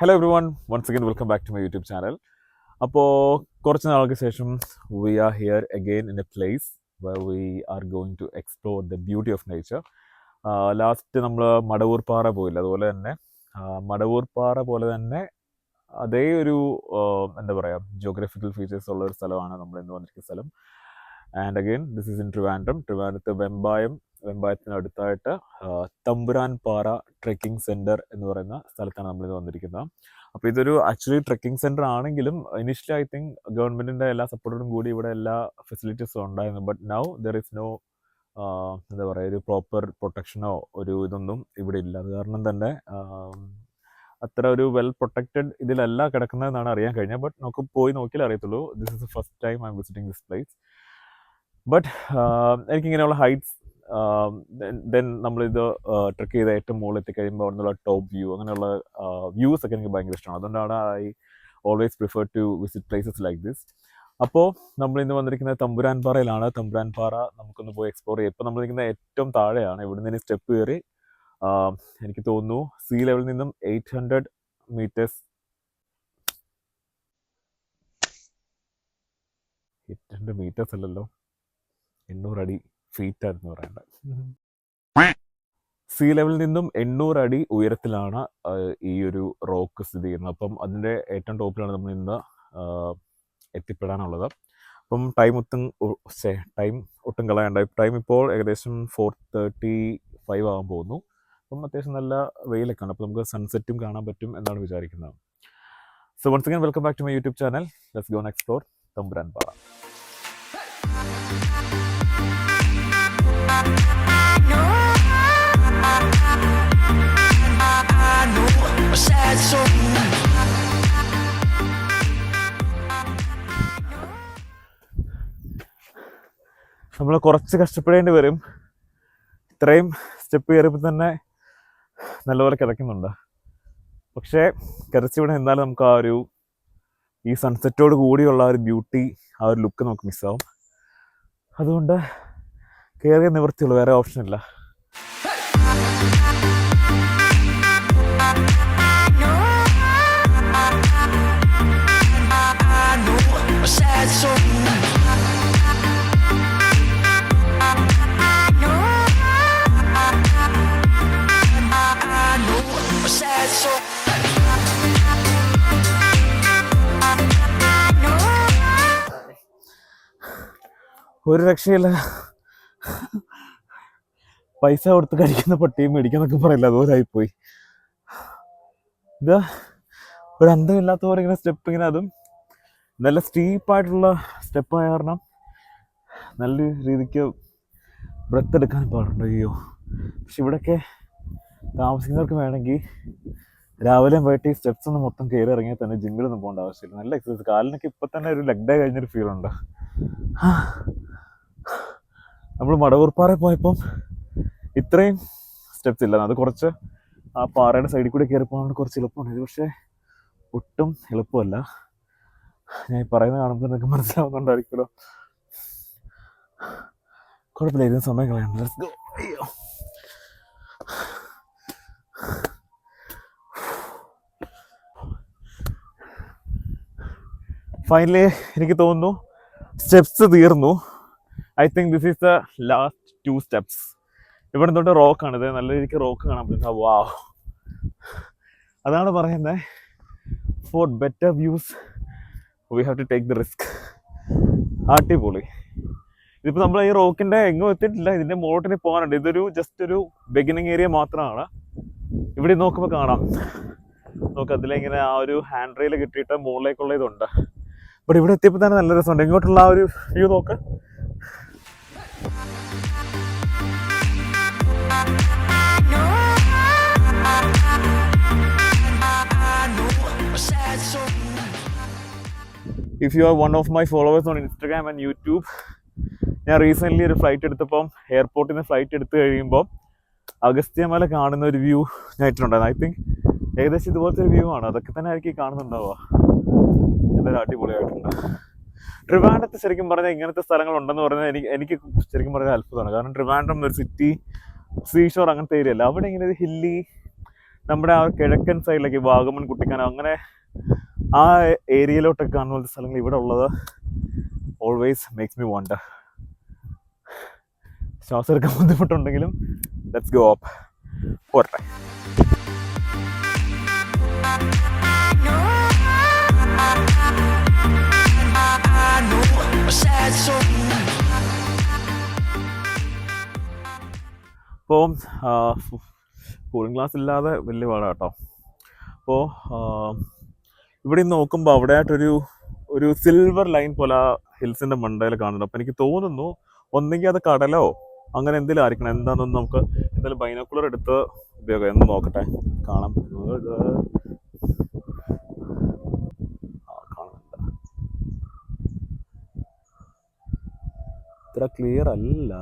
Hello everyone, once again welcome back to my YouTube channel. അപ്പോൾ കുറച്ച് നാൾക്ക് ശേഷം we are here again in a place where we are going to explore the beauty of nature. Last നമ്മൾ മടവൂർ പാറ പോയില്ല, അതുപോലെ തന്നെ മടവൂർ പാറ പോലെ തന്നെ അതേ ഒരു എന്താ പറയുക ജിയോഗ്രഫിക്കൽ ഫീച്ചേഴ്സ് ഉള്ള ഒരു സ്ഥലമാണ് നമ്മൾ ഇന്ന് വന്നിരിക്കുന്ന സ്ഥലം. And again this is in ട്രിവാൻഡ്രത്ത് വെമ്പായത്തിന് അടുത്തായിട്ട് തമ്പുരാൻ പാറ ട്രെക്കിംഗ് സെൻറ്റർ എന്ന് പറയുന്ന സ്ഥലത്താണ് നമ്മളിത് വന്നിരിക്കുന്നത്. അപ്പോൾ ഇതൊരു ആക്ച്വലി ട്രെക്കിംഗ് സെൻറ്റർ ആണെങ്കിലും ഇനിഷ്യലി ഐ തിങ്ക് ഗവൺമെൻറ്റിൻ്റെ എല്ലാ സപ്പോർട്ടോടും കൂടി ഇവിടെ എല്ലാ ഫെസിലിറ്റീസും ഉണ്ടായിരുന്നു. But now there is no എന്താ പറയുക, ഒരു പ്രോപ്പർ പ്രൊട്ടക്ഷനോ ഒരു ഇതൊന്നും ഇവിടെ ഇല്ല. അത് കാരണം തന്നെ അത്ര ഒരു വെൽ പ്രൊട്ടക്റ്റഡ് ഇതിലല്ല കിടക്കുന്നതെന്നാണ് അറിയാൻ കഴിഞ്ഞത്. ബട്ട് നമുക്ക് പോയി നോക്കിയാൽ അറിയത്തുള്ളൂ. This is the first time I am visiting this place. But എനിക്കിങ്ങനെയുള്ള ഹൈറ്റ്സ് ദെൻ നമ്മളിത് ട്രെക്ക് ചെയ്ത് ഏറ്റവും മുകളിൽ എത്തിക്കഴിയുമ്പോൾ അവിടെ നിന്നുള്ള ടോപ്പ് വ്യൂ, അങ്ങനെയുള്ള വ്യൂസ് ഒക്കെ എനിക്ക് ഭയങ്കര ഇഷ്ടമാണ്. അതുകൊണ്ടാണ് I always prefer to visit places like this. അപ്പോൾ നമ്മളിന്ന് വന്നിരിക്കുന്നത് തമ്പുരാൻ പാറയിലാണ്. തമ്പുരാൻ പാറ നമുക്കൊന്ന് പോയി എക്സ്പ്ലോർ ചെയ്യാം. ഇപ്പോൾ നമ്മളിരിക്കുന്ന ഏറ്റവും താഴെയാണ്. ഇവിടുന്ന് ഇനി സ്റ്റെപ്പ് കയറി എനിക്ക് തോന്നുന്നു സീ ലെവലിൽ നിന്നും 800 meters 800 meters അല്ലല്ലോ, 800 അടി ഫീറ്റായിരുന്നു പറയേണ്ടത്. സീ ലെവലിൽ നിന്നും 800 അടി ഉയരത്തിലാണ് ഈ ഒരു റോക്ക് സ്ഥിതി ചെയ്യുന്നത്. അപ്പം അതിൻ്റെ ഏറ്റവും ടോപ്പിലാണ് നമ്മൾ ഇന്ന് എത്തിപ്പെടാനുള്ളത്. അപ്പം ടൈം ഒട്ടും കളയണ്ട. ടൈം ഇപ്പോൾ ഏകദേശം 4:35 ആകാൻ പോകുന്നു. അപ്പം അത്യാവശ്യം നല്ല വെയിലൊക്കെയാണ്. അപ്പോൾ നമുക്ക് സൺസെറ്റും കാണാൻ പറ്റും എന്നാണ് വിചാരിക്കുന്നത്. So once again welcome back to my YouTube channel. Let's go and explore Thampuran Para. നമ്മൾ കുറച്ച് കഷ്ടപ്പെടേണ്ടി വരും. ഇത്രയും സ്റ്റെപ്പ് കയറിയപ്പോൾ തന്നെ നല്ലപോലെ കിടക്കുന്നുണ്ട്. പക്ഷേ കിടച്ചിവിടെ നിന്നാലും നമുക്ക് ആ ഒരു ഈ സൺസെറ്റോട് കൂടിയുള്ള ആ ഒരു ബ്യൂട്ടി, ആ ഒരു ലുക്ക് നമുക്ക് മിസ്സാവും. അതുകൊണ്ട് കയറിയ നിവൃത്തിയുള്ളൂ, വേറെ ഓപ്ഷൻ ഇല്ല. ഒരു രക്ഷയില്ല. പൈസ കൊടുത്ത് കഴിക്കുന്ന പട്ടിയും മേടിക്കാന്നൊക്കെ പറയില്ല, അതുപോലായിപ്പോയി. ഇത് ഒരു അന്തമില്ലാത്ത പോലെ ഇങ്ങനെ സ്റ്റെപ്പ്, ഇങ്ങനെ അതും നല്ല സ്റ്റീപ്പായിട്ടുള്ള സ്റ്റെപ്പായ കാരണം നല്ല രീതിക്ക് ബ്രെത്ത് എടുക്കാൻ പാടുണ്ട്. അയ്യോ, പക്ഷെ ഇവിടെയൊക്കെ താമസിക്കുന്നവർക്ക് വേണമെങ്കിൽ രാവിലെ പോയിട്ട് ഈ സ്റ്റെപ്സ് ഒന്ന് മൊത്തം കയറി ഇറങ്ങിയാൽ തന്നെ ജിമ്മിലൊന്നും പോകേണ്ട ആവശ്യമില്ല. നല്ല എക്സസൈസ്. കാലിനൊക്കെ ഇപ്പം തന്നെ ഒരു ലെഗ് ഡേ കഴിഞ്ഞൊരു ഫീലുണ്ട്. നമ്മൾ മടവൂർപ്പാറ പോയപ്പം ഇത്രയും സ്റ്റെപ്സ് ഇല്ല. അത് കുറച്ച് ആ പാറയുടെ സൈഡിൽ കൂടി കയറി പോകാൻ കുറച്ച് എളുപ്പമാണ്. ഇത് പക്ഷേ ഒട്ടും എളുപ്പമല്ല. ഞാൻ പറയുന്ന കാണുമ്പോൾ നിങ്ങൾക്ക് മനസ്സിലാവുന്നുണ്ടായിരിക്കുമല്ലോ. കുഴപ്പമില്ല, ഇതിന് സമയം കളയണം. Let's go. അയ്യോ, ഫൈനലി എനിക്ക് തോന്നുന്നു സ്റ്റെപ്സ് തീർന്നു. I think this is the last 2 steps. ഇവിടെ തൊട്ട് റോക്കാണിത്. നല്ല രീതിക്ക് റോക്ക് കാണാൻ പറ്റും. വാവ്, അതാണ് പറയുന്നത്. For better views we have to take the risk. അടിപൊളി. ഇതിപ്പോൾ നമ്മൾ ഈ റോക്കിൻ്റെ എങ്ങും എത്തിയിട്ടില്ല, ഇതിൻ്റെ മുകളിലോട്ട് പോകാനുണ്ട്. ഇതൊരു ജസ്റ്റ് ഒരു ബിഗിനിങ് ഏരിയ മാത്രമാണ്. ഇവിടെ നോക്കുമ്പോൾ കാണാം, നോക്ക് അതിലിങ്ങനെ ആ ഒരു ഹാൻഡ് റെയിൽ കിട്ടിയിട്ട് മുകളിലേക്കുള്ള ഇതുണ്ട്. ബട്ട് ഇവിടെ എത്തിയപ്പോൾ തന്നെ നല്ല രസമുണ്ട്. ഇങ്ങോട്ടുള്ള ആ ഒരു വ്യൂ നോക്ക്. If you are one of my followers on Instagram and YouTube, ഞാൻ റീസെൻ്റ്ലി ഒരു ഫ്ലൈറ്റ് എടുത്തപ്പം എയർപോർട്ടിൽ നിന്ന് ഫ്ലൈറ്റ് എടുത്ത് കഴിയുമ്പോൾ അഗസ്ത്യമല കാണുന്ന ഒരു വ്യൂ ഞാൻ ഇട്ടിട്ടുണ്ടായിരുന്നു. ഐ തിങ്ക് ഏകദേശം ഇതുപോലത്തെ ഒരു വ്യൂ ആണ്. അതൊക്കെ തന്നെ ആയിരിക്കും കാണുന്നുണ്ടാവുക. എന്തായാലും അടിപൊളിയായിട്ടുണ്ട്. ട്രിവാൻഡ്രത്ത് ശരിക്കും പറഞ്ഞാൽ ഇങ്ങനത്തെ സ്ഥലങ്ങളുണ്ടെന്ന് പറഞ്ഞാൽ എനിക്ക് ശരിക്കും പറഞ്ഞാൽ അത്ഭുതമാണ്. കാരണം ട്രിവാൻഡ്രം ഒരു സിറ്റി, സീഷോർ അങ്ങനത്തെ ഏരിയ അല്ല. അവിടെ ഇങ്ങനെ ഒരു ഹില്ലി നമ്മുടെ ആ കിഴക്കൻ സൈഡിലേക്ക് വാഗമൺ, കുട്ടിക്കാനം അങ്ങനെ ആ ഏരിയയിലോട്ടൊക്കെ കാണുന്ന പോലത്തെ സ്ഥലങ്ങൾ ഇവിടെ ഉള്ളത് ഓൾവേസ് മേക്സ് മീ വണ്ടർ. ശ്വാസം എടുക്കാൻ ബുദ്ധിമുട്ടുണ്ടെങ്കിലും ലെറ്റ്സ് ഗോ അപ്പ്. പോരട്ടെ. അപ്പോൾ കൂളിംഗ് ഗ്ലാസ് ഇല്ലാതെ വലിയ പാടാണ് കേട്ടോ. അപ്പോൾ ഇവിടെ നിന്ന് നോക്കുമ്പോൾ അവിടെ ആയിട്ടൊരു സിൽവർ ലൈൻ പോലെ ആ ഹിൽസിൻ്റെ മണ്ടയിൽ കാണുന്നുണ്ട്. അപ്പോൾ എനിക്ക് തോന്നുന്നു ഒന്നെങ്കിൽ അത് കടലോ അങ്ങനെ എന്തെങ്കിലും ആയിരിക്കണം. എന്താണെന്ന് നമുക്ക് എന്തായാലും ബൈനോക്കുലർ എടുത്ത് ഉപയോഗം എന്ന് നോക്കട്ടെ. കാണാൻ പറ്റുന്നത് കാണുന്നില്ല, ഇത്ര ക്ലിയർ അല്ല.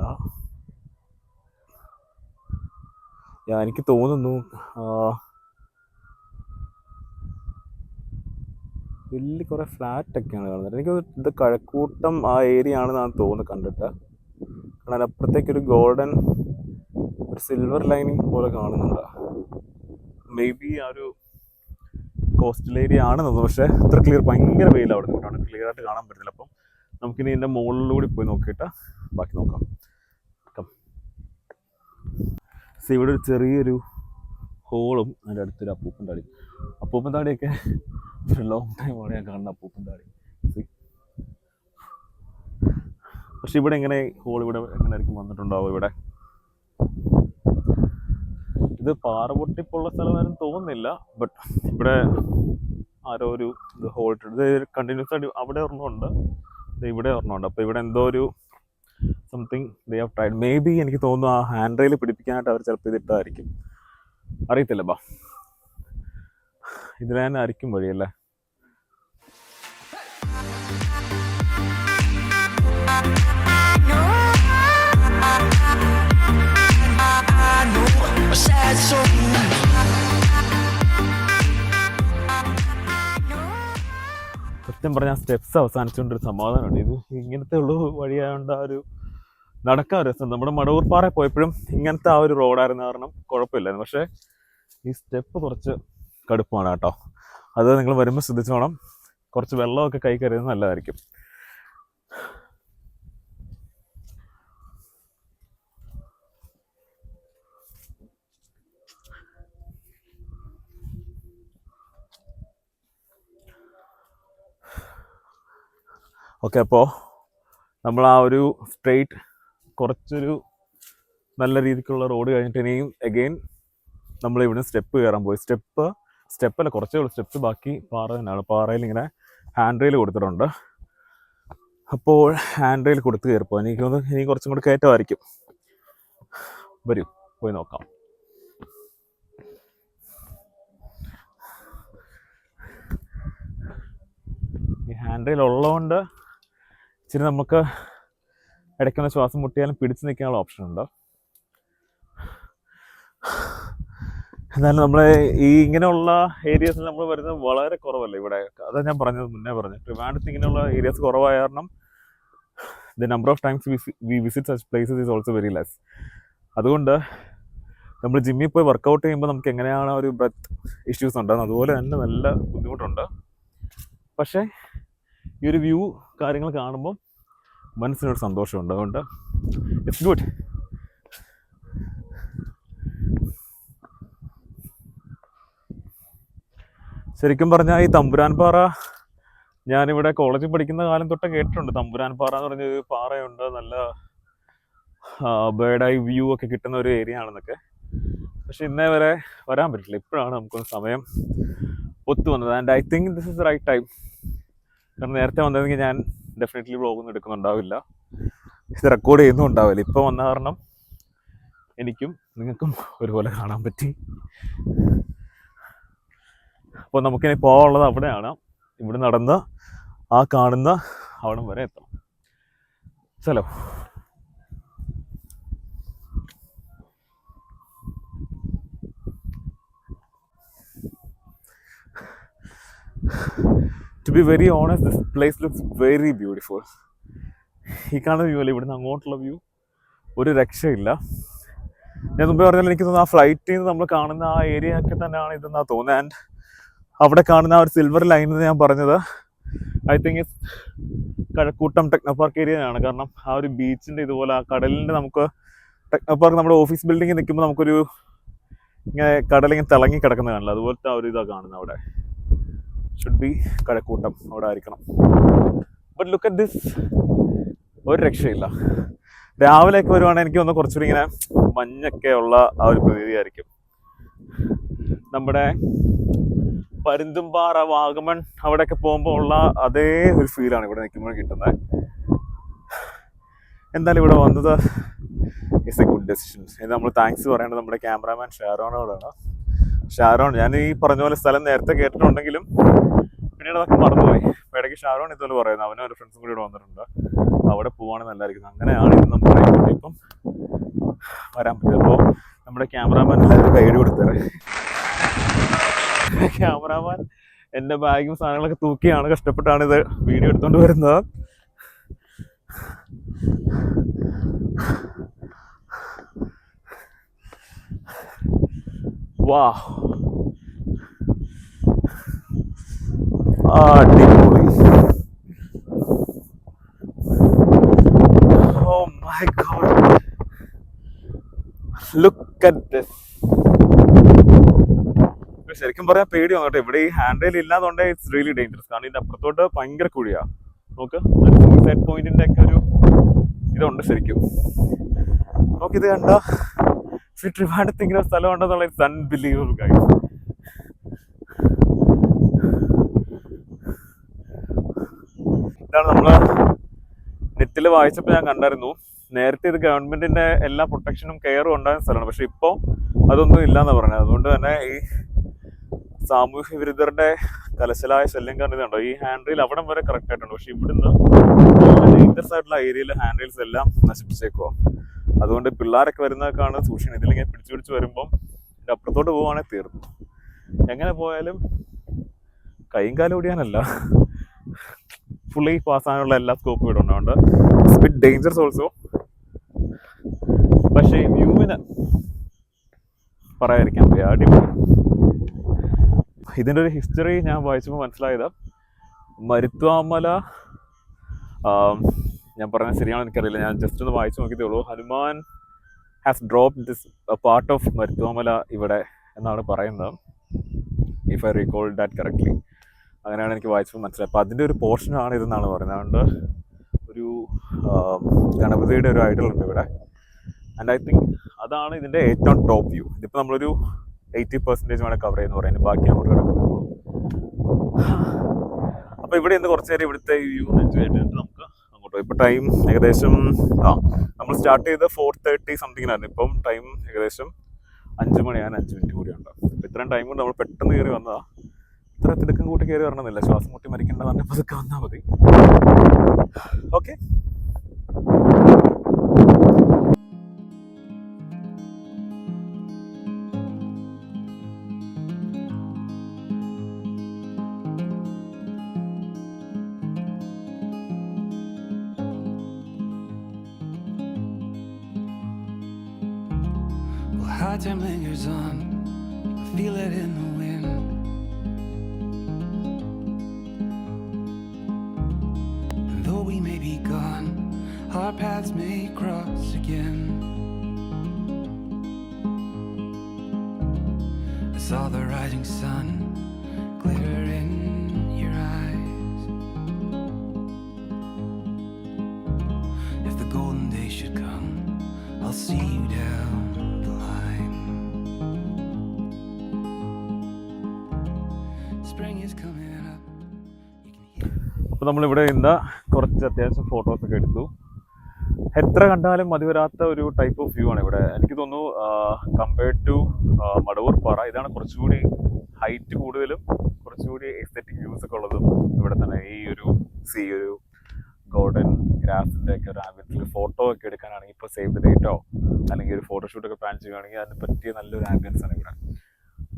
എനിക്ക് തോന്നുന്നു വലിയ കുറേ ഫ്ലാറ്റൊക്കെയാണ് കാണുന്നത്. എനിക്ക് ഇത് കഴക്കൂട്ടം ആ ഏരിയ ആണെന്നാണ് തോന്നുന്നത് കണ്ടിട്ട്. കാരണം അപ്പുറത്തേക്കൊരു ഗോൾഡൻ ഒരു സിൽവർ ലൈനിങ് പോലെ കാണുന്നുണ്ട്. മേ ബി ആ ഒരു കോസ്റ്റൽ ഏരിയ ആണെന്നത്. പക്ഷേ ഇത്ര ക്ലിയർ, ഭയങ്കര വെയിൽ അവിടെ നിന്നിട്ടാണ്, ക്ലിയർ ആയിട്ട് കാണാൻ പറ്റില്ല. അപ്പം നമുക്കിനി ഇതിൻ്റെ മുകളിലൂടെ പോയി നോക്കിയിട്ട് ബാക്കി നോക്കാം. ഇവിടെ ഒരു ചെറിയൊരു ഹോളും അതിൻ്റെ അടുത്തൊരു അപ്പൂപ്പൻ താടി. അപ്പൂപ്പൻ താടിയൊക്കെ ഒരു ലോങ് ടൈം ആണ് ഞാൻ കാണുന്ന അപ്പൂപ്പൻ താടി. പക്ഷെ ഇവിടെ എങ്ങനെ ഹോൾ ഇവിടെ എങ്ങനെ ആയിരിക്കും വന്നിട്ടുണ്ടാവും? ഇവിടെ ഇത് പാറപൊട്ടിപ്പുള്ള സ്ഥലമാരും തോന്നുന്നില്ല. ബട്ട് ഇവിടെ ആരോ ഒരു ഇത് ഹോൾ ഇട്ടിട്ട് ഇത് കണ്ടിന്യൂസ് ആയിട്ട് അവിടെ ഒരെണ്ണമുണ്ട്, ഇവിടെ ഒരെണ്ണമുണ്ട്. അപ്പോൾ ഇവിടെ എന്തോ ഒരു something they have tried. May be എനിക്ക് തോന്നുന്നു ആ ഹാൻഡ് റെയിൽ പിടിപ്പിക്കാനായിട്ട് അവർ ചിലപ്പോൾ ഇതിട്ടായിരിക്കും, അറിയത്തില്ല. ബാ ഇതിൽ തന്നെ ആയിരിക്കും വഴിയല്ലേ. സത്യം പറഞ്ഞാൽ സ്റ്റെപ്സ് അവസാനിച്ചുകൊണ്ടൊരു സമാധാനമുണ്ട്. ഇത് ഇങ്ങനത്തെ ഉള്ള വഴിയായതുകൊണ്ട് ആ ഒരു നടക്കാൻ രസം. നമ്മുടെ മടവൂർപ്പാറ പോയപ്പോഴും ഇങ്ങനത്തെ ആ ഒരു റോഡായിരുന്ന കാരണം കുഴപ്പമില്ലായിരുന്നു. പക്ഷേ ഈ സ്റ്റെപ്പ് കുറച്ച് കടുപ്പമാണ് കേട്ടോ. അത് നിങ്ങൾ വരുമ്പോൾ ശ്രദ്ധിച്ചു വേണം. കുറച്ച് വെള്ളമൊക്കെ കൈ കയറിയത് നല്ലതായിരിക്കും. ഓക്കെ, അപ്പോൾ നമ്മൾ ആ ഒരു സ്ട്രെയിറ്റ് കുറച്ചൊരു നല്ല രീതിക്കുള്ള റോഡ് കഴിഞ്ഞിട്ട് ഇനിയും എഗെയിൻ നമ്മളിവിടെ സ്റ്റെപ്പ് കയറാൻ പോയി. സ്റ്റെപ്പല്ല, കുറച്ചേ ഉള്ളൂ സ്റ്റെപ്സ്, ബാക്കി പാറ തന്നെയാണ്. പാറയിൽ ഇങ്ങനെ ഹാൻഡ് റെയിൽ കൊടുത്തിട്ടുണ്ട്. അപ്പോൾ ഹാൻഡ് റെയിൽ കൊടുത്ത് കയറിപ്പോൾ എനിക്ക് തോന്നുന്നു ഇനി കുറച്ചും കൂടി കയറ്റമായിരിക്കും. വരൂ പോയി നോക്കാം. ഈ ഹാൻഡ് റെയിൽ ഉള്ളതുകൊണ്ട് ഇച്ചിരി നമുക്ക് ഇടയ്ക്കൊന്ന് ശ്വാസം മുട്ടിയാലും പിടിച്ചു നിൽക്കാനുള്ള ഓപ്ഷൻ ഉണ്ട്. എന്നാലും നമ്മൾ ഈ ഇങ്ങനെയുള്ള ഏരിയാസിൽ നമ്മൾ വരുന്നത് വളരെ കുറവല്ല ഇവിടെ. അതാണ് ഞാൻ പറഞ്ഞത്, മുന്നേ പറഞ്ഞത്. ട്രിവാൻഡ്രത്ത് ഇങ്ങനെയുള്ള ഏരിയാസ് കുറവായ കാരണം the number of times we visit such places is also very less. അതുകൊണ്ട് നമ്മൾ ജിമ്മിൽ പോയി വർക്കൗട്ട് ചെയ്യുമ്പോൾ നമുക്ക് എങ്ങനെയാണ് ഒരു ബ്രെത്ത് ഇഷ്യൂസ് ഉണ്ടാകുന്നത്, അതുപോലെ തന്നെ നല്ല ബുദ്ധിമുട്ടുണ്ട്. പക്ഷേ ഈ ഒരു വ്യൂ കാര്യങ്ങൾ കാണുമ്പോൾ മനസ്സിനൊരു സന്തോഷമുണ്ട്. അതുകൊണ്ട് ഇറ്റ്സ് ഗുഡ്. ശരിക്കും പറഞ്ഞാൽ ഈ തമ്പുരാൻപാറ ഞാനിവിടെ കോളേജിൽ പഠിക്കുന്ന കാലം തൊട്ട് കേട്ടിട്ടുണ്ട്. തമ്പുരാൻപാറ എന്ന് പറഞ്ഞൊരു പാറയുണ്ട്, നല്ല ബേർഡ് ഐ വ്യൂ ഒക്കെ കിട്ടുന്ന ഒരു ഏരിയ ആണെന്നൊക്കെ. പക്ഷെ ഇന്നേ വരെ വരാൻ പറ്റില്ല. ഇപ്പോഴാണ് നമുക്കൊന്ന് സമയം ഒത്തു വന്നത്. And I think this is the right time. കാരണം നേരത്തെ വന്നതെങ്കിൽ ഞാൻ ഡെഫിനറ്റ്ലി വ്ളോഗൊന്നും എടുക്കുന്നുണ്ടാവില്ല, ഇത് റെക്കോർഡ് ചെയ്യുന്നും ഉണ്ടാവില്ല. ഇപ്പോൾ വന്ന കാരണം എനിക്കും നിങ്ങൾക്കും ഒരുപോലെ കാണാൻ പറ്റി. അപ്പോൾ നമുക്കിനി പോകാനുള്ളത് അവിടെയാണ്. ഇവിടെ നടന്ന് ആ കാണുന്ന അവിടം വരെ എത്തണം. ചലോ. To be very honest, this place looks very beautiful. ഈ കാണുന്ന വ്യൂ അല്ലേ, ഇവിടുന്ന് അങ്ങോട്ടുള്ള വ്യൂ ഒരു രക്ഷയില്ല. ഞാൻ മുമ്പേ പറഞ്ഞാൽ എനിക്ക് തോന്നുന്നു ആ ഫ്ലൈറ്റിൽ നിന്ന് നമ്മൾ കാണുന്ന ആ ഏരിയ ഒക്കെ തന്നെയാണ് ഇതെന്നാ തോന്നുന്നത്. ആൻഡ് അവിടെ കാണുന്ന ആ ഒരു സിൽവർ ലൈൻ എന്ന് ഞാൻ പറഞ്ഞത് I think is Kazhakkoottam Technopark ഏരിയയാണ്. കാരണം ആ ഒരു ബീച്ചിൻ്റെ ഇതുപോലെ ആ കടലിൻ്റെ നമുക്ക് ടെക്നോ പാർക്ക് നമ്മുടെ ഓഫീസ് ബിൽഡിങ്ങിൽ നിൽക്കുമ്പോൾ നമുക്കൊരു ഇങ്ങനെ കടലിങ്ങനെ തിളങ്ങി കിടക്കുന്നത് കാണില്ല, അതുപോലത്തെ ആ ഒരു ഇതാണ് കാണുന്നത്. അവിടെ ഷുഡ് ബി കഴക്കൂട്ടം, അവിടെ ആയിരിക്കണം. ബട്ട് ലുക്ക് അറ്റ് ദിസ്, ഒരു രക്ഷയില്ല. രാവിലെയൊക്കെ വരുവാണെങ്കിൽ എനിക്ക് തോന്നുന്നു കുറച്ചുകൂടി ഇങ്ങനെ മഞ്ഞൊക്കെ ഉള്ള ആ ഒരു പ്രതീതിയായിരിക്കും. നമ്മുടെ പരുന്തുംപാറ, വാഗമൺ അവിടെയൊക്കെ പോകുമ്പോൾ ഉള്ള അതേ ഒരു ഫീലാണ് ഇവിടെ നിൽക്കുമ്പോൾ കിട്ടുന്നത്. എന്തായാലും ഇവിടെ വന്നത് ഇറ്റ്സ് എ ഗുഡ് ഡെസിഷൻ. ഇത് നമ്മൾ താങ്ക്സ് പറയേണ്ടത് നമ്മുടെ ക്യാമറാമാൻ ഷാരോണോടാണ്. ഷാരോൺ, ഞാൻ ഈ പറഞ്ഞ പോലെ സ്ഥലം നേരത്തെ കേട്ടിട്ടുണ്ടെങ്കിലും പിന്നീട് അതൊക്കെ മറന്നുപോയി. ഇടയ്ക്ക് ഷാരോൺ ഇതുപോലെ പറയുന്നത് അവനും ഒരു ഫ്രണ്ട്സും കൂടി ഇവിടെ വന്നിട്ടുണ്ട്, അവിടെ പോവാണെങ്കിൽ നല്ലതായിരിക്കും. അങ്ങനെയാണ് ഇത് നമുക്ക് പറയാൻ പറ്റും. ഇപ്പം വരാൻ പറ്റും. അപ്പോൾ നമ്മുടെ ക്യാമറാമാൻ എല്ലാവരും കൈയ്യടി കൊടുത്തേരെ. ക്യാമറാമാൻ എൻ്റെ ബാഗും സാധനങ്ങളൊക്കെ തൂക്കിയാണ് കഷ്ടപ്പെട്ടാണ് ഇത് വീഡിയോ എടുത്തുകൊണ്ട് വരുന്നത്. വാ, അടിപൊളി. Oh my God, look at this. ശരിക്കും പറയാൻ പേടിയാണ് കേട്ടോ. ഇവിടെ ഈ ഹാൻഡ് റെയിൽ ഇല്ലാതുകൊണ്ട് ഇറ്റ്സ് റിയലി ഡേഞ്ചറസ്. കാരണം ഇതിന്റെ അപ്പുറത്തോട്ട് ഭയങ്കര കുഴിയാ. നോക്ക്, സൂയിസൈഡ് പോയിന്റിന്റെ ഒക്കെ ഒരു ഇതുണ്ട് ശരിക്കും. നോക്കിത് കണ്ട, ട്രിവാൻഡ്രത്ത് ഇങ്ങനെ സ്ഥലം ഉണ്ടെന്നുള്ള ഇറ്റ്സ് അൺബിലീവബിൾ ഗൈസ്. ഇതാണ് നമ്മള് നെറ്റിൽ വായിച്ചപ്പോൾ ഞാൻ കണ്ടായിരുന്നു. നേരത്തെ ഇത് ഗവൺമെന്റിന്റെ എല്ലാ പ്രൊട്ടക്ഷനും കെയറും ഉണ്ടായിരുന്ന സ്ഥലമാണ്. പക്ഷെ ഇപ്പോൾ അതൊന്നും ഇല്ലാന്നാ പറഞ്ഞത്. അതുകൊണ്ട് തന്നെ ഈ സാമൂഹ്യ വിരുദ്ധരുടെ കലശലായ ശല്യം കാരണം ഇതുണ്ടോ, ഈ ഹാൻഡ് റെയിൽ അവിടം വരെ കറക്റ്റ് ആയിട്ടുണ്ട്. പക്ഷെ ഇവിടുന്ന് ഡേഞ്ചറസ് ആയിട്ടുള്ള ഏരിയയിലെ ഹാൻഡ് റെയിൽസ് എല്ലാം നശിപ്പിച്ചേക്കുവോ. അതുകൊണ്ട് പിള്ളേരൊക്കെ വരുന്നതൊക്കെയാണ് സൂക്ഷിക്കണം. ഇതിലിങ്ങനെ പിടിച്ചു വരുമ്പം ഇതിൻ്റെ അപ്പുറത്തോട്ട് പോവുകയാണെങ്കിൽ തീർന്നു. എങ്ങനെ പോയാലും കൈയും കാലും ഓടിയാനല്ല, ഫുള്ളി പാസ്സാനുള്ള എല്ലാ സ്കോപ്പും ഇവിടെ ഉണ്ട്. It's bit dangerous also. പക്ഷേ വ്യൂവിന് പറയാതിരിക്കാൻ വയ്യ, അടിപൊളി. ഇതിൻ്റെ ഒരു ഹിസ്റ്ററി ഞാൻ വായിച്ചപ്പോൾ മനസ്സിലായത്, മരുത്വാമല, ഞാൻ പറഞ്ഞത് ശരിയാണെന്ന് എനിക്കറിയില്ല, ഞാൻ ജസ്റ്റ് ഒന്ന് വായിച്ചു നോക്കിയതേ ഉള്ളൂ. Hanuman has drop this part of Maruthwamala ഇവിടെ എന്നാണ് പറയുന്നത്, if I recall that correctly. അങ്ങനെയാണ് എനിക്ക് വായിച്ചപ്പോൾ മനസ്സിലായത്. അപ്പോൾ അതിൻ്റെ ഒരു പോർഷനാണ് ഇതെന്നാണ് പറയുന്നത്. അതുകൊണ്ട് ഒരു ഗണപതിയുടെ ഒരു ഐഡൽ ഉണ്ട് ഇവിടെ. ആൻഡ് ഐ തിങ്ക് അതാണ് ഇതിൻ്റെ ഏറ്റവും ടോപ്പ് വ്യൂ. ഇതിപ്പോൾ നമ്മളൊരു 80% വേണം കവർ ചെയ്യുന്ന പറയുന്നത്, ബാക്കി അങ്ങോട്ട് കിടക്കുന്നത്. അപ്പോൾ ഇവിടെ നിന്ന് കുറച്ച് നേരം ഇവിടുത്തെ വ്യൂ എൻജോയ് ചെയ്തിട്ട് നമുക്ക് അങ്ങോട്ട് പോയി. ഇപ്പോൾ ടൈം ഏകദേശം നമ്മൾ സ്റ്റാർട്ട് ചെയ്ത് 4:30 സംതിങ്ങിനായിരുന്നു. ഇപ്പം ടൈം ഏകദേശം 5 മണിയാണ്, 5 മിനിറ്റ് കൂടിയുണ്ട്. അപ്പോൾ ഇത്രയും ടൈം കൊണ്ട് നമ്മൾ പെട്ടെന്ന് കയറി വന്നതാണ്. ഇത്ര തിടുക്കം കൂട്ടി കയറി വരണമെന്നില്ല, ശ്വാസം മുട്ടി മരിക്കേണ്ടതാണ്. പതുക്കെ വന്നാൽ മതി. Okay, hard time lingers on, I feel it in the wind. And though we may be gone, our paths may cross again. I saw the rising sun glitter in your eyes. If the golden day should come, I'll see you down the line. Spring is coming up. You can hear. അപ്പോൾ നമ്മളിവിടെ ഇന്ന് കുറച്ച് അത്യാവശ്യം ഫോട്ടോസൊക്കെ എടുത്തു. എത്ര കണ്ടാലും മതി വരാത്ത ഒരു ടൈപ്പ് ഓഫ് വ്യൂ ആണ് ഇവിടെ. എനിക്ക് തോന്നുന്നു കമ്പയർഡ് ടു മടവൂർ പാറ ഇതാണ് കുറച്ചുകൂടി ഹൈറ്റ് കൂടുതലും കുറച്ചുകൂടി എസ്തെറ്റിക് വ്യൂസ് ഒക്കെ ഉള്ളതും ഇവിടെ തന്നെ. ഈ ഒരു ഒരു ഗോൾഡൻ ഗ്രാസിൻ്റെ ഒക്കെ ഒരു ആംബിയൻസിൽ ഫോട്ടോ ഒക്കെ എടുക്കാനാണെങ്കിൽ ഇപ്പോൾ സേവ് ദ ഡേറ്റോ അല്ലെങ്കിൽ ഒരു ഫോട്ടോഷൂട്ടൊക്കെ പ്ലാൻ ചെയ്യുകയാണെങ്കിൽ അതിന് പറ്റിയ നല്ലൊരു ആംബിയൻസ് ആണ് ഇവിടെ.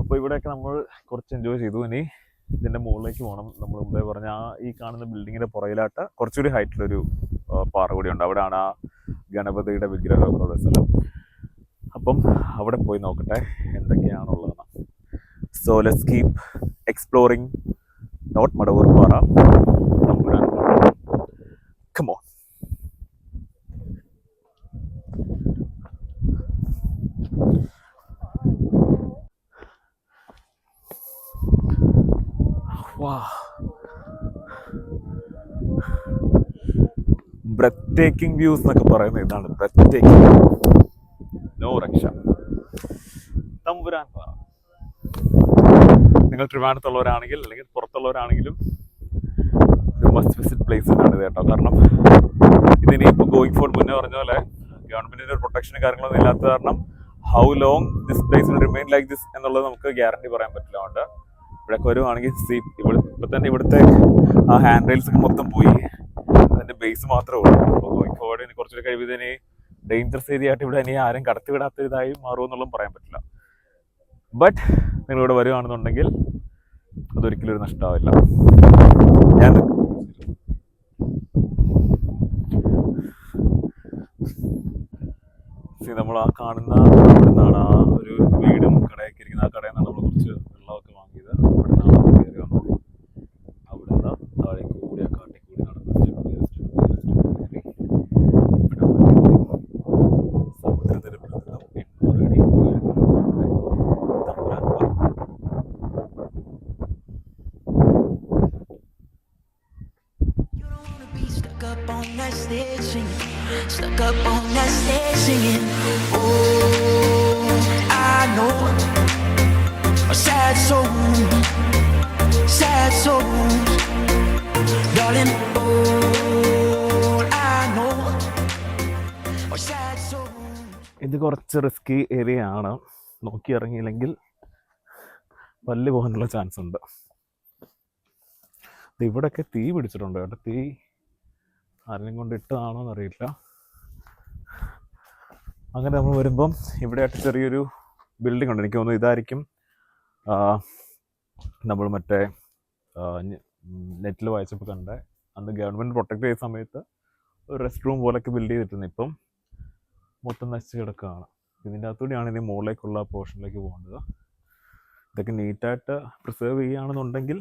അപ്പോൾ ഇവിടെയൊക്കെ നമ്മൾ കുറച്ച് എൻജോയ് ചെയ്തു. ഇനി ഇതിൻ്റെ മുകളിലേക്ക് പോകണം. നമ്മൾ മുമ്പേ പറഞ്ഞ ഈ കാണുന്ന ബിൽഡിങ്ങിൻ്റെ പുറകിലായിട്ട് കുറച്ചുകൂടി ഹൈറ്റിലൊരു പാറ കൂടിയുണ്ട്. അവിടെയാണ് ആ ഗണപതിയുടെ വിഗ്രഹമൊക്കെ ഉള്ള സ്ഥലം. അപ്പം അവിടെ പോയി നോക്കട്ടെ എന്തൊക്കെയാണുള്ളതെന്ന്. സോ ലെറ്റ്സ് കീപ് എക്സ്പ്ലോറിങ് നോട്ട് Madavoor Para, Thampuran Para. Come on. Wow. Breathtaking views എന്നൊക്കെ പറയുന്നത് ഇതാണ്. ബ്രെത്ത് ടേക്കിംഗ്, നോ രക്ഷ. തമ്പുരാൻ പാറ. നിങ്ങൾ ട്രിവാൻഡ്രത്തുള്ളവരാണെങ്കിൽ അല്ലെങ്കിൽ പുറത്തുള്ളവരാണെങ്കിലും ഒരു മസ്റ്റ് വിസിറ്റ് പ്ലേസ് തന്നെയാണ് ഇത് കേട്ടോ. കാരണം ഇതിനിപ്പോൾ ഗോയിങ് ഫോർഡ് മുന്നേ പറഞ്ഞ പോലെ ഗവൺമെന്റിന്റെ ഒരു പ്രൊട്ടക്ഷനും കാര്യങ്ങളൊന്നും ഇല്ലാത്ത കാരണം how long this place will remain like this എന്നുള്ളത് നമുക്ക് ഗ്യാരണ്ടി പറയാൻ പറ്റില്ല. അതുകൊണ്ട് ഇവിടെയൊക്കെ വരുവാണെങ്കിൽ ഇപ്പൊ തന്നെ ഇവിടുത്തെ ആ ഹാൻഡ് റെയിൽസ് ഒക്കെ മൊത്തം പോയി, അതിന്റെ ബേസ് മാത്രമേ ഉള്ളൂ. അപ്പോൾ ഗോയിങ് ഫോർവേഡ് ഇനി കുറച്ചൊരു കഴിവിതിന് ഡേഞ്ചറസ് ഏരിയ ആയിട്ട് ഇവിടെ ഇനി ആരും കടത്തിവിടാത്ത ഇതായി മാറുമെന്നുള്ളതും പറയാൻ പറ്റില്ല. ബട്ട് നിങ്ങളിവിടെ വരുവാണെന്നുണ്ടെങ്കിൽ അതൊരിക്കലും ഒരു നഷ്ടമാവില്ല. ഞാൻ നമ്മൾ ആ കാണുന്ന അവിടെ നിന്നാണ് ആ ഒരു വീടും കടയൊക്കെ ഇരിക്കുന്ന ആ കടയിൽ നിന്നാണ് നമ്മൾ കുറച്ച് വെള്ളമൊക്കെ വാങ്ങിയത്. അവിടെ നിന്നാണ് നമ്മൾ കയറി വന്നത്. അവിടെ നിന്ന് താഴെ കൂടി ആ കാട്ടിൽ കൂടി നടന്ന് സ്റ്റെപ്പ് കയറി സമുദ്രനിരപ്പിൽ നിന്നും 800 അടി തമ്പുരാൻ പാറ. Stuck up on that stage singing, stuck up on that stage singing. Oh, I know a sad soul, darling. Oh, I know a sad soul. ഇത് കുറച്ച് റിസ്കി ഏരിയ ആണ്. നോക്കി ഇറങ്ങിയില്ലെങ്കിൽ പല്ല് പോകാനുള്ള ചാൻസ് ഉണ്ട്. ഇവിടെയൊക്കെ തീ പിടിച്ചിട്ടുണ്ട് കേട്ടോ. തീ ആരെങ്കിലും കൊണ്ട് ഇട്ടതാണോ എന്നറിയില്ല. അങ്ങനെ നമ്മൾ വരുമ്പം ഇവിടെയായിട്ട് ചെറിയൊരു ബിൽഡിംഗ് ഉണ്ട്. എനിക്ക് തോന്നുന്നു ഇതായിരിക്കും നമ്മൾ മറ്റേ നെറ്റിൽ വായിച്ചപ്പോൾ കണ്ടേ അന്ന് ഗവൺമെൻറ് പ്രൊട്ടക്ട് ചെയ്ത സമയത്ത് ഒരു റെസ്റ്റ് റൂം പോലൊക്കെ ബിൽഡ് ചെയ്തിട്ടുണ്ട്. ഇപ്പം മൊത്തം നശിച്ച് കിടക്കുകയാണ്. ഇതിൻ്റെ അകത്തൂടെയാണ് ഇനി മുകളിലേക്കുള്ള പോർഷനിലേക്ക് പോകേണ്ടത്. ഇതൊക്കെ നീറ്റായിട്ട് പ്രിസേർവ് ചെയ്യുകയാണെന്നുണ്ടെങ്കിൽ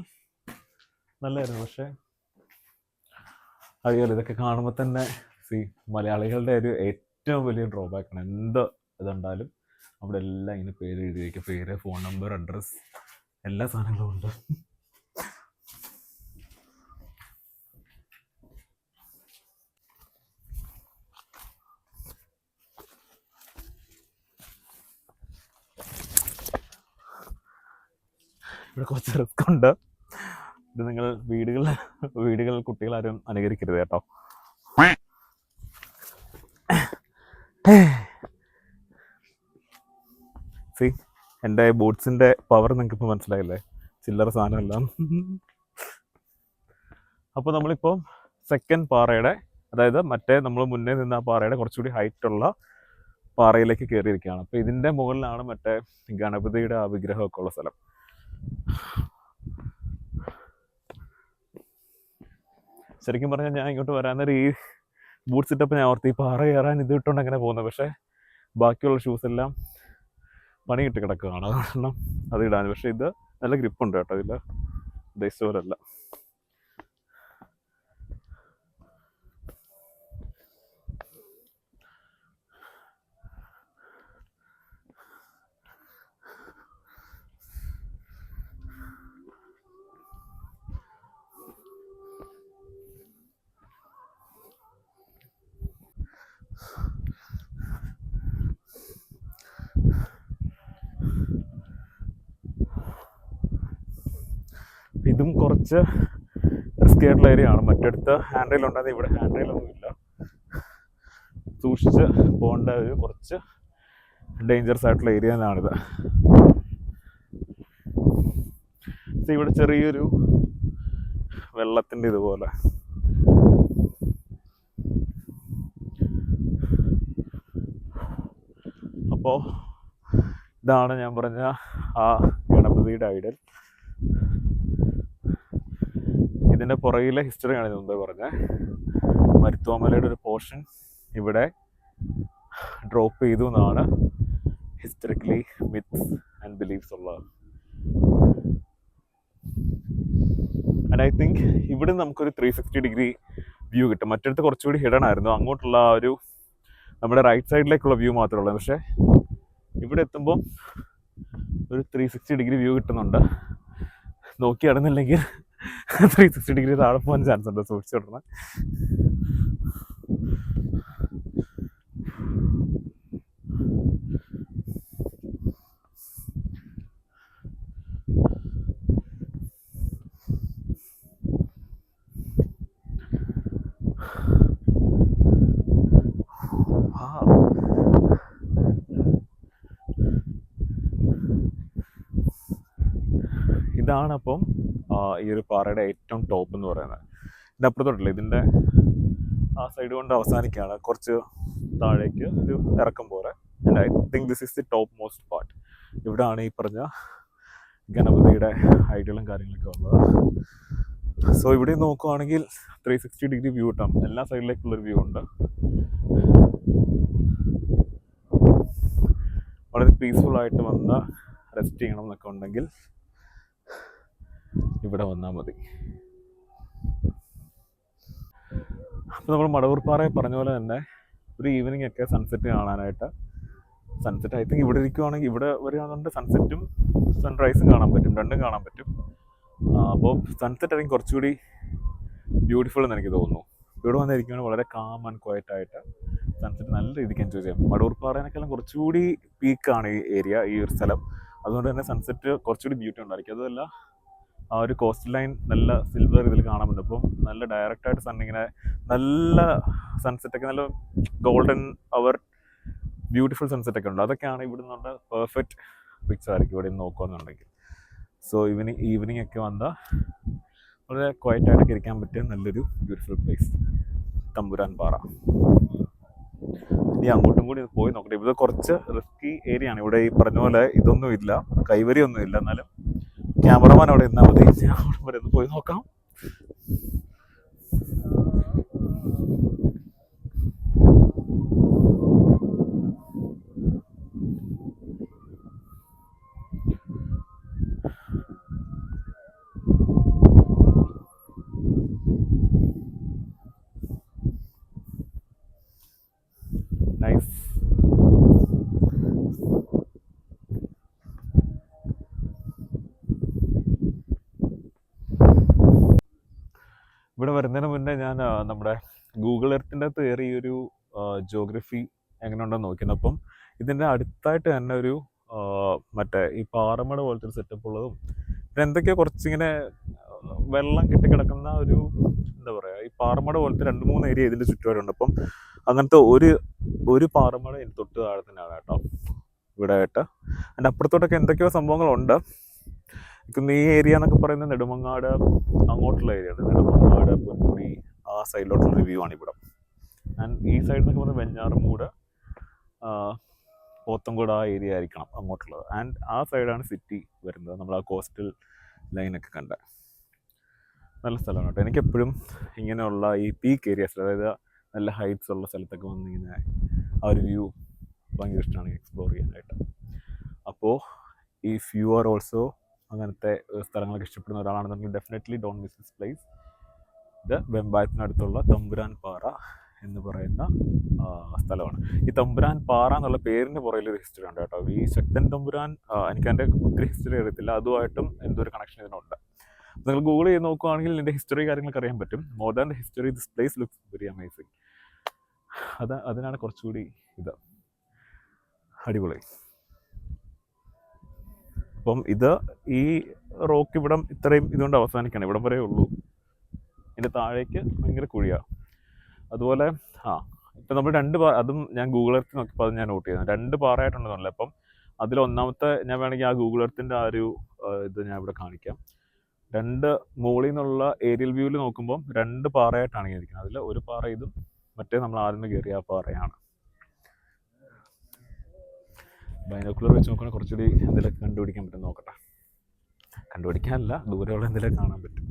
നല്ലതായിരുന്നു. പക്ഷേ അറിയാലോ, ഇതൊക്കെ കാണുമ്പോൾ തന്നെ മലയാളികളുടെ ഒരു ഏറ്റവും വലിയ ഡ്രോബാക്കാണ്. എന്ത് ഇതുണ്ടാലും അവിടെ എല്ലാം ഇങ്ങനെ പേര് എഴുതി വയ്ക്കുക. പേര്, ഫോൺ നമ്പർ, അഡ്രസ്സ്, എല്ലാ സാധനങ്ങളും ഉണ്ട്. ഇവിടെ കുറച്ച് റിസ്ക് ഉണ്ട്. ഇത് നിങ്ങൾ വീടുകൾ കുട്ടികളാരും അനുകരിക്കരുത് കേട്ടോ. എൻ്റെ ബൂട്ട്സിൻ്റെ പവർ നിങ്ങൾക്ക് ഇപ്പോൾ മനസ്സിലായില്ലേ? ചില്ലറ സാധനമല്ല. അപ്പോൾ നമ്മളിപ്പോൾ സെക്കൻഡ് പാറയുടെ, അതായത് മറ്റേ നമ്മൾ മുന്നേ നിന്ന ആ പാറയുടെ കുറച്ചുകൂടി ഹൈറ്റുള്ള പാറയിലേക്ക് കയറിയിരിക്കുകയാണ്. അപ്പോൾ ഇതിൻ്റെ മുകളിലാണ് മറ്റേ ഗണപതിയുടെ ആ വിഗ്രഹമൊക്കെ ഉള്ള സ്ഥലം. ശരിക്കും പറഞ്ഞാൽ ഞാൻ ഇങ്ങോട്ട് വരാനൊരു ഈ ബൂട്ട്സ് ഇട്ടപ്പോൾ ഞാൻ ഓർത്ത് ഈ പാറ കയറാൻ ഇത് ഇട്ടുകൊണ്ട് അങ്ങനെ പോകുന്നത്. പക്ഷേ ബാക്കിയുള്ള ഷൂസ് എല്ലാം പണി കിട്ടി കിടക്കുകയാണ്. കാരണം അത് ഇടാൻ. പക്ഷേ ഇത് നല്ല ഗ്രിപ്പുണ്ട് കേട്ടോ. ഇതിൽ ഉദ്ദേശിച്ചവരല്ല. ഇതും കുറച്ച് റിസ്കി ആയിട്ടുള്ള ഏരിയ ആണ്. മറ്റടുത്ത് ഹാൻഡ് റെയിൽ ഉണ്ടാകുന്നത്, ഇവിടെ ഹാൻഡ് റെയിലൊന്നുമില്ല. സൂക്ഷിച്ച് പോകേണ്ട ഒരു കുറച്ച് ഡേഞ്ചറസ് ആയിട്ടുള്ള ഏരിയ തന്നെയാണിത്. ഇവിടെ ചെറിയൊരു വെള്ളത്തിൻ്റെ ഇതുപോലെ അപ്പോൾ ഇതാണ് ഞാൻ പറഞ്ഞ ആ ഗണപതിയുടെ ഐഡൽ. ഇതിൻ്റെ പുറകിലെ ഹിസ്റ്ററിയാണ് ഇത് മുമ്പേ പറഞ്ഞത്. മരുത്വാമലയുടെ ഒരു പോർഷൻ ഇവിടെ ഡ്രോപ്പ് ചെയ്തു എന്നാണ് ഹിസ്റ്ററിക്കലി മിത്സ് ആൻഡ് ബിലീഫ്സ് ഉള്ള. ആൻഡ് ഐ തിങ്ക് ഇവിടെ നമുക്കൊരു 360 വ്യൂ കിട്ടും. മറ്റിടത്ത് കുറച്ചുകൂടി ഹിഡൻ ആയിരുന്നു. അങ്ങോട്ടുള്ള ആ ഒരു നമ്മുടെ റൈറ്റ് സൈഡിലേക്കുള്ള വ്യൂ മാത്രമേ ഉള്ളൂ. പക്ഷേ ഇവിടെ എത്തുമ്പോൾ ഒരു 360 വ്യൂ കിട്ടുന്നുണ്ട്. നോക്കി നടന്നില്ലെങ്കിൽ 360 താഴെ പോകാൻ ചാൻസ് ഉണ്ട്. സൂക്ഷിച്ചു വിടണം. ഇതാണ് അപ്പം ഈ ഒരു പാറയുടെ ഏറ്റവും ടോപ്പ് എന്ന് പറയുന്നത്. ഇതിൻ്റെ അപ്പുറത്തോട്ടില്ല, ഇതിൻ്റെ ആ സൈഡ് കൊണ്ട് അവസാനിക്കുകയാണ്. കുറച്ച് താഴേക്ക് ഒരു ഇറക്കം പോലെ. And I think this is the top most part. ഇവിടെയാണ് ഈ പറഞ്ഞ ഗണപതിയുടെ ഐഡിയലും കാര്യങ്ങളൊക്കെ ഉള്ളത്. സോ ഇവിടെ നോക്കുവാണെങ്കിൽ 360 വ്യൂ കിട്ടാം. എല്ലാ സൈഡിലേക്കുള്ളൊരു വ്യൂ ഉണ്ട്. വളരെ പീസ്ഫുൾ ആയിട്ട് വന്ന് റെസ്റ്റ് ചെയ്യണം എന്നൊക്കെ ഉണ്ടെങ്കിൽ ഇവിടെ വന്നാൽ മതി. അപ്പോൾ നമ്മൾ മടവൂർപ്പാറയെ പറഞ്ഞ പോലെ തന്നെ ഒരു ഈവനിങ് ഒക്കെ സൺസെറ്റ് കാണാനായിട്ട്, സൺസെറ്റ് ഐ തിങ്ക് ഇവിടെ ഇരിക്കുവാണെങ്കിൽ ഇവിടെ വരികയാണെന്നുണ്ട് സൺസെറ്റും സൺറൈസും കാണാൻ പറ്റും, രണ്ടും കാണാൻ പറ്റും. അപ്പോൾ സൺസെറ്റ് ആണെങ്കിൽ കുറച്ചുകൂടി ബ്യൂട്ടിഫുൾ എന്ന് എനിക്ക് തോന്നുന്നു. ഇവിടെ വന്നിരിക്കുകയാണെങ്കിൽ വളരെ കാം ആൻഡ് ക്വയറ്റ് ആയിട്ട് സൺസെറ്റ് നല്ല രീതിക്ക് എൻജോയ് ചെയ്യാം. മടവൂർപ്പാറേനേക്കാളും കുറച്ചുകൂടി പീക്കാണ് ഈ ഏരിയ, ഈ ഒരു സ്ഥലം. അതുകൊണ്ട് തന്നെ സൺസെറ്റ് കുറച്ചുകൂടി ബ്യൂട്ടി ഉണ്ടായിരിക്കും. അതുമല്ല ആ ഒരു കോസ്റ്റ് ലൈൻ നല്ല സിൽവർ ഇതിൽ കാണാൻ പറ്റും. അപ്പം നല്ല ഡയറക്റ്റായിട്ട് സണ്ണിങ്ങനെ നല്ല സൺസെറ്റൊക്കെ നല്ല ഗോൾഡൻ അവർ ബ്യൂട്ടിഫുൾ സൺസെറ്റൊക്കെ ഉണ്ട്. അതൊക്കെയാണ് ഇവിടെ നിന്നുള്ള പെർഫെക്റ്റ് പിക്ചർ ആയിരിക്കും ഇവിടെ നിന്ന് നോക്കുകയെന്നുണ്ടെങ്കിൽ. സോ ഈവനിങ് ഒക്കെ വന്നാൽ വളരെ ക്വയറ്റായിട്ടൊക്കെ ഇരിക്കാൻ പറ്റിയ നല്ലൊരു ബ്യൂട്ടിഫുൾ പ്ലേസ് തമ്പുരാൻ പാറ. ഇനി അങ്ങോട്ടും കൂടി പോയി നോക്കട്ടെ. ഇത് കുറച്ച് റിസ്കി ഏരിയ ആണ്. ഇവിടെ ഈ പറഞ്ഞ പോലെ ഇതൊന്നും ഇല്ല, കൈവരി ഒന്നും ഇല്ല. എന്നാലും ക്യാമറമാൻ അവിടെ ഇരുന്നാൽ മതി. ഞാൻ അവിടെ വരെ ഒന്ന് പോയി നോക്കാം. നൈസ്. ഇവിടെ വരുന്നതിന് മുന്നേ ഞാൻ നമ്മുടെ ഗൂഗിൾ എർത്തിൻ്റെ അകത്ത് കയറി ഈ ഒരു ജോഗ്രഫി എങ്ങനെ ഉണ്ടെന്ന് നോക്കിയിരുന്നു. അപ്പം ഇതിൻ്റെ അടുത്തായിട്ട് തന്നെ ഒരു മറ്റേ ഈ പാറമട പോലത്തെ ഒരു സെറ്റപ്പ് ഉള്ളതും പിന്നെ എന്തൊക്കെയോ കുറച്ചിങ്ങനെ വെള്ളം കെട്ടിക്കിടക്കുന്ന ഒരു എന്താ പറയുക, ഈ പാറമട പോലത്തെ 2-3 ഏരിയ ഇതിൻ്റെ ചുറ്റുപാടുണ്ട്. അപ്പം അങ്ങനത്തെ ഒരു പാറമട എനിക്ക് തൊട്ട് താഴെ തന്നെയാണ് കേട്ടോ ഇവിടെ ആയിട്ട്. അതിൻ്റെ അപ്പുറത്തോട്ടൊക്കെ എന്തൊക്കെയോ സംഭവങ്ങളുണ്ട്. ഈ ഏരിയ എന്നൊക്കെ പറയുന്നത് നെടുമങ്ങാട് അങ്ങോട്ടുള്ള ഏരിയ ആണ്. നെടുമങ്ങാട്, പൊന്മുടി ആ സൈഡിലോട്ടുള്ള റിവ്യൂ ആണ് ഇവിടെ. ആൻഡ് ഈ സൈഡിൽ നിന്നൊക്കെ പറഞ്ഞാൽ വെഞ്ഞാറമൂട്, പോത്തങ്കോട് ആ ഏരിയ ആയിരിക്കണം അങ്ങോട്ടുള്ളത്. ആൻഡ് ആ സൈഡാണ് സിറ്റി വരുന്നത്. നമ്മൾ ആ കോസ്റ്റൽ ലൈനൊക്കെ കണ്ട നല്ല സ്ഥലമാണ് കേട്ടോ. എനിക്കെപ്പോഴും ഇങ്ങനെയുള്ള ഈ പീക്ക് ഏരിയാസ്, അതായത് നല്ല ഹൈറ്റ്സ് ഉള്ള സ്ഥലത്തൊക്കെ വന്ന് ഇങ്ങനെ ആ ഒരു വ്യൂ ഭയങ്കര ഇഷ്ടമാണ് എക്സ്പ്ലോർ ചെയ്യാനായിട്ട്. അപ്പോൾ ഇഫ് യു ആർ ഓൾസോ അങ്ങനത്തെ സ്ഥലങ്ങളൊക്കെ ഇഷ്ടപ്പെടുന്ന ഒരാളാണെന്നുണ്ടെങ്കിൽ definitely don't miss this place. ഇത് വെമ്പായത്തിനടുത്തുള്ള തമ്പുരാൻ പാറ എന്ന് പറയുന്ന സ്ഥലമാണ്. ഈ തമ്പുരാൻ പാറ എന്നുള്ള പേരിന് പുറകിലൊരു ഹിസ്റ്ററി ഉണ്ട് കേട്ടോ. ഈ ശക്തൻ തമ്പുരാൻ എനിക്ക് എൻ്റെ ഒത്തിരി ഹിസ്റ്ററി അറിയത്തില്ല, അതുമായിട്ടും എന്തോ ഒരു കണക്ഷൻ ഇതിനുണ്ട്. നിങ്ങൾ ഗൂഗിൾ ചെയ്ത് നോക്കുകയാണെങ്കിൽ ഇതിൻ്റെ ഹിസ്റ്ററി കാര്യങ്ങളൊക്കെ അറിയാൻ പറ്റും. More than the history, this place looks very amazing. അതിനാണ് കുറച്ചുകൂടി ഇത് അടിപൊളി. അപ്പം ഈ റോക്ക് ഇവിടം ഇത്രയും ഇതുകൊണ്ട് അവസാനിക്കണം, ഇവിടം വരെ ഉള്ളൂ. ഇതിൻ്റെ താഴേക്ക് ഭയങ്കര കുഴിയാണ്. അതുപോലെ ഇപ്പം നമ്മൾ അതും ഞാൻ ഗൂഗിൾ എർത്ത് നോക്കിയപ്പോൾ അത് ഞാൻ നോട്ട് ചെയ്തു. 2 പാറയായിട്ടുണ്ടെന്നല്ല. അപ്പം അതിലൊന്നാമത്തെ ഞാൻ വേണമെങ്കിൽ ആ ഗൂഗിൾ എർത്തിൻ്റെ ആ ഒരു ഇത് ഞാൻ ഇവിടെ കാണിക്കാം. 2 മുകളിൽ നിന്നുള്ള ഏരിയൽ വ്യൂവിൽ നോക്കുമ്പം 2 പാറയായിട്ടാണ് ഇരിക്കുന്നത്. അതിൽ ഒരു പാറ ഇതും മറ്റേ നമ്മൾ ആദ്യം കയറിയ ആ പാറയാണ്. ബൈനോക്കുലർ വെച്ച് നോക്കുകയാണെങ്കിൽ കുറച്ചുകൂടി എന്തെങ്കിലുമൊക്കെ കണ്ടുപിടിക്കാൻ പറ്റും. നോക്കട്ടെ, കണ്ടുപിടിക്കാനല്ല, ദൂരെയുള്ള എന്തെങ്കിലും കാണാൻ പറ്റും.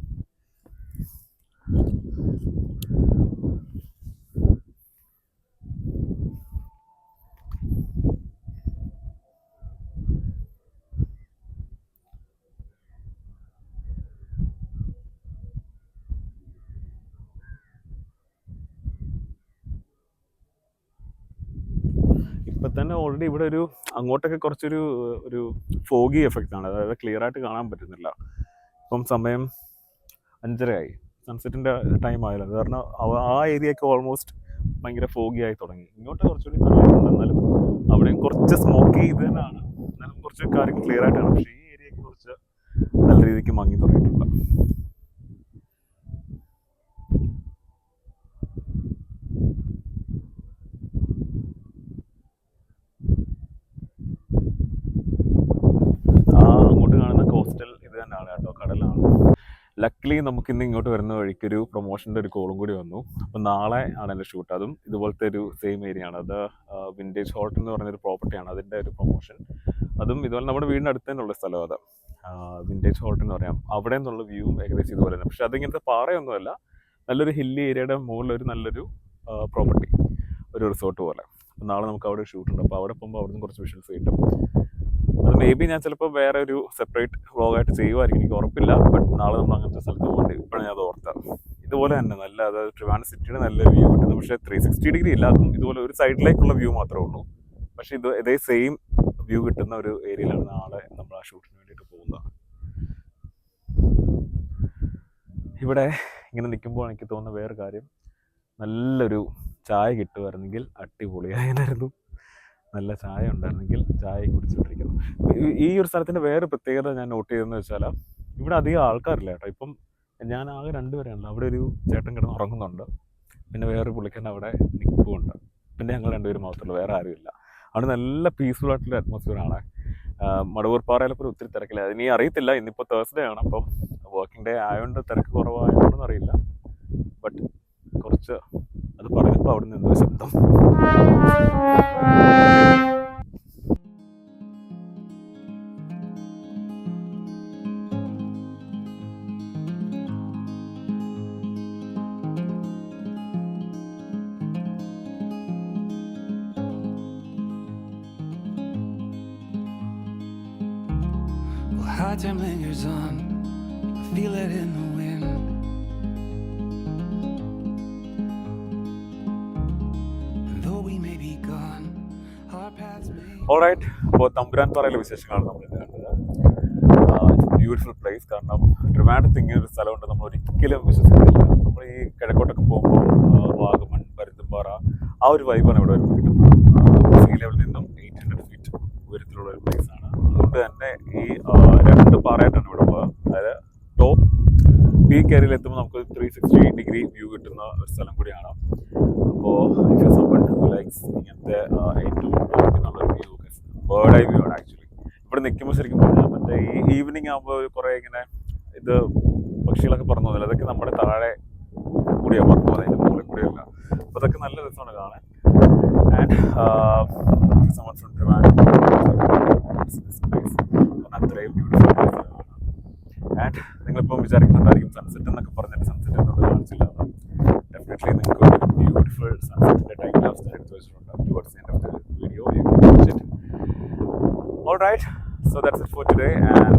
ഇപ്പം തന്നെ ഓൾറെഡി ഇവിടെ ഒരു അങ്ങോട്ടൊക്കെ കുറച്ചൊരു ഒരു ഫോഗി എഫക്റ്റ് ആണ്, അതായത് ക്ലിയർ ആയിട്ട് കാണാൻ പറ്റുന്നില്ല. ഇപ്പം സമയം 5:30 ആയി, സൺസെറ്റിൻ്റെ ടൈം ആയല്ലോ. അത് കാരണം ആ ഏരിയയൊക്കെ ഓൾമോസ്റ്റ് ഭയങ്കര ഫോഗി ആയി തുടങ്ങി. ഇങ്ങോട്ട് കുറച്ചുകൂടി നല്ലതായിട്ടുണ്ട്, എന്നാലും അവിടെയും കുറച്ച് സ്മോക്കി ഇത് തന്നെയാണ്, എന്നാലും കുറച്ച് കാര്യങ്ങൾ ക്ലിയർ ആയിട്ടാണ്. പക്ഷേ ഈ ഏരിയയ്ക്ക് കുറച്ച് നല്ല രീതിക്ക് മങ്ങി തുടങ്ങിയിട്ടുണ്ട്. അങ്ങോട്ട് കാണുന്ന കോസ്റ്റൽ ഇത് തന്നെയാണ് കേട്ടോ, കടലാണ്. ലക്കിലി നമുക്കിന്ന് ഇങ്ങോട്ട് വരുന്ന വഴിക്കൊരു പ്രൊമോഷൻ്റെ ഒരു കോളും കൂടി വന്നു. അപ്പം നാളെ ആണ് എൻ്റെ ഷൂട്ട്. അതും ഇതുപോലത്തെ ഒരു സെയിം ഏരിയ ആണ്. അത് വിൻറ്റേജ് ഹോട്ടൽ എന്ന് പറഞ്ഞൊരു പ്രോപ്പർട്ടിയാണ്, അതിൻ്റെ ഒരു പ്രൊമോഷൻ. അതും ഇതുപോലെ നമ്മുടെ വീടിൻ്റെ അടുത്ത് തന്നെയുള്ള സ്ഥലം. അത് വിൻറ്റേജ് ഹോട്ടൽ എന്ന് പറയാം. അവിടെ നിന്നുള്ള വ്യൂവും ഏകദേശം ഇതുപോലെ തന്നെ. പക്ഷെ അതിങ്ങനത്തെ പാറയൊന്നുമല്ല, നല്ലൊരു ഹില്ലി ഏരിയയുടെ മുകളിലൊരു നല്ലൊരു പ്രോപ്പർട്ടി, ഒരു റിസോർട്ട് പോലെ. അപ്പം നാളെ നമുക്ക് അവിടെ ഒരു ഷൂട്ടുണ്ട്. അപ്പോൾ അവിടെ പോകുമ്പോൾ അവിടെ നിന്ന് കുറച്ച് വിഷ്വൽസ് കിട്ടും. അത് മേ ബി ഞാൻ ചിലപ്പോൾ വേറെ ഒരു സെപ്പറേറ്റ് വ്ളോഗായിട്ട് ചെയ്യുമായിരിക്കും, എനിക്ക് ഉറപ്പില്ല. ബട്ട് നാളെ നമ്മൾ അങ്ങനത്തെ സ്ഥലത്ത് പോകുന്നുണ്ട്. ഇപ്പോഴാണ് ഞാൻ അത് ഓർത്തത്. ഇതുപോലെ തന്നെ നല്ല, അതായത് ട്രിവാൻഡ്രം സിറ്റിയുടെ നല്ല വ്യൂ കിട്ടുന്നത്. പക്ഷേ 360 ഡിഗ്രി ഇല്ല, അതും ഇതുപോലെ ഒരു സൈഡിലേക്കുള്ള വ്യൂ മാത്രമേ ഉള്ളൂ. പക്ഷേ ഇതേ സെയിം വ്യൂ കിട്ടുന്ന ഒരു ഏരിയയിലാണ് നാളെ നമ്മൾ ആ ഷൂട്ടിന് വേണ്ടിയിട്ട് പോകുന്നത്. ഇവിടെ ഇങ്ങനെ നിൽക്കുമ്പോൾ എനിക്ക് തോന്നുന്ന വേറെ കാര്യം, നല്ലൊരു ചായ കിട്ടുമായിരുന്നെങ്കിൽ അടിപൊളിയായിരുന്നു. നല്ല ചായ ഉണ്ടായിരുന്നെങ്കിൽ ചായ കുടിച്ചുകൊണ്ടിരിക്കുന്നു. ഈ ഒരു സ്ഥലത്തിൻ്റെ വേറെ പ്രത്യേകത ഞാൻ നോട്ട് ചെയ്തതെന്ന് വെച്ചാൽ, ഇവിടെ അധികം ആൾക്കാരില്ല കേട്ടോ. ഇപ്പം ഞാൻ ആകെ 2 പേരാണല്ലോ. അവിടെ ഒരു ചേട്ടൻ കിടന്ന് ഉറങ്ങുന്നുണ്ട്, പിന്നെ വേറൊരു പുള്ളിക്കാരൻ അവിടെ നിൽപ്പുണ്ട്, പിന്നെ ഞങ്ങൾ 2 പേരും മാത്രമേ ഉള്ളൂ, വേറെ ആരുമില്ല. അവിടെ നല്ല പീസ്ഫുൾ ആയിട്ടുള്ള അറ്റ്മോസ്ഫിയറാണ്. മടവൂർ പാറയിലപ്പോൾ ഒത്തിരി തിരക്കില്ല. അതിനി അറിയത്തില്ല, ഇന്നിപ്പോൾ തേഴ്സ്ഡേ ആണ്, അപ്പം വർക്കിംഗ് ഡേ ആയതുകൊണ്ട് തിരക്ക് കുറവായതുകൊണ്ടെന്ന് അറിയില്ല. ബട്ട് കുറച്ച് അത് പറഞ്ഞപ്പോൾ അവിടെ നിന്ന് ശബ്ദം. High time lingers on, I feel it in the wind. And though we may be gone, our paths may. Alright, അപ്പോൾ തമ്പുരാൻ പാറയിലെ വിശേഷങ്ങളാണ് നമ്മൾ ഇന്ന് കണ്ടത്. Beautiful place. കാരണം ട്രിവാൻഡ്രത്ത് ഇങ്ങനൊരു സ്ഥലമുണ്ട് നമ്മൾ ഒരിക്കലും വിശ്വസിക്കുന്നില്ല. നമ്മൾ ഈ കിഴക്കോട്ടൊക്കെ പോകുമ്പോൾ വാഗമൺ, പരുന്തുംപാറ, ആ ഒരു വൈബാണ് ഇവിടെ വരുമ്പോൾ കിട്ടുന്നത്. സീ ലെവലിൽ നിന്നും 800 ഫീറ്റ് ഉയരത്തിലുള്ള ഒരു പ്ലേസാണ്. അതുകൊണ്ട് തന്നെ ഈ 2 പാറയായിട്ടാണ് ഇവിടെ പോകുക. അതായത് ടോപ്പ് പീക്ക് ഏരിയയിൽ എത്തുമ്പോൾ നമുക്ക് 360 ഡിഗ്രി വ്യൂ കിട്ടുന്ന ഒരു സ്ഥലം കൂടിയാണ്. അപ്പോൾ ലൈക്സ് ഇങ്ങനത്തെ ഏറ്റവും ടോപ്പിന്നുള്ള വ്യൂ, ബേർഡ് ഐ വ്യൂ ആണ് ആക്ച്വലി. ഇവിടെ നിൽക്കുമ്പോൾ ശരിക്കും പറഞ്ഞാൽ മറ്റേ ഈ ഈവനിങ് ആകുമ്പോൾ കുറേ ഇങ്ങനെ ഇത് പക്ഷികളൊക്കെ പറന്നു പോകുന്നില്ല, അതൊക്കെ നമ്മുടെ താഴെ കൂടിയാണ് പറന്നു പോകുന്നത്, അതിൻ്റെ മുകളിൽ കൂടിയല്ല. അപ്പോൾ അതൊക്കെ നല്ല രസമാണ് കാണാൻ. ആൻഡ് അത്രയും ബ്യൂട്ടിഫുൾ പ്ലേസാണ്. ആൻഡ് നിങ്ങളിപ്പം വിചാരിക്കുന്നുണ്ടായിരിക്കും സൺസെറ്റ് എന്നൊക്കെ പറഞ്ഞിട്ട് സൺസെറ്റ് എന്നോട് കാണിച്ചില്ല. ഡെഫിനറ്റ്ലി നിങ്ങൾക്ക് ഒരു ബ്യൂട്ടിഫുൾ സൺസെറ്റിൻ്റെ ടൈം ലാപ്സ് എടുത്ത് വെച്ചിട്ടുണ്ട്. Towards the end of the video you can watch it. All right, so that's it for today, and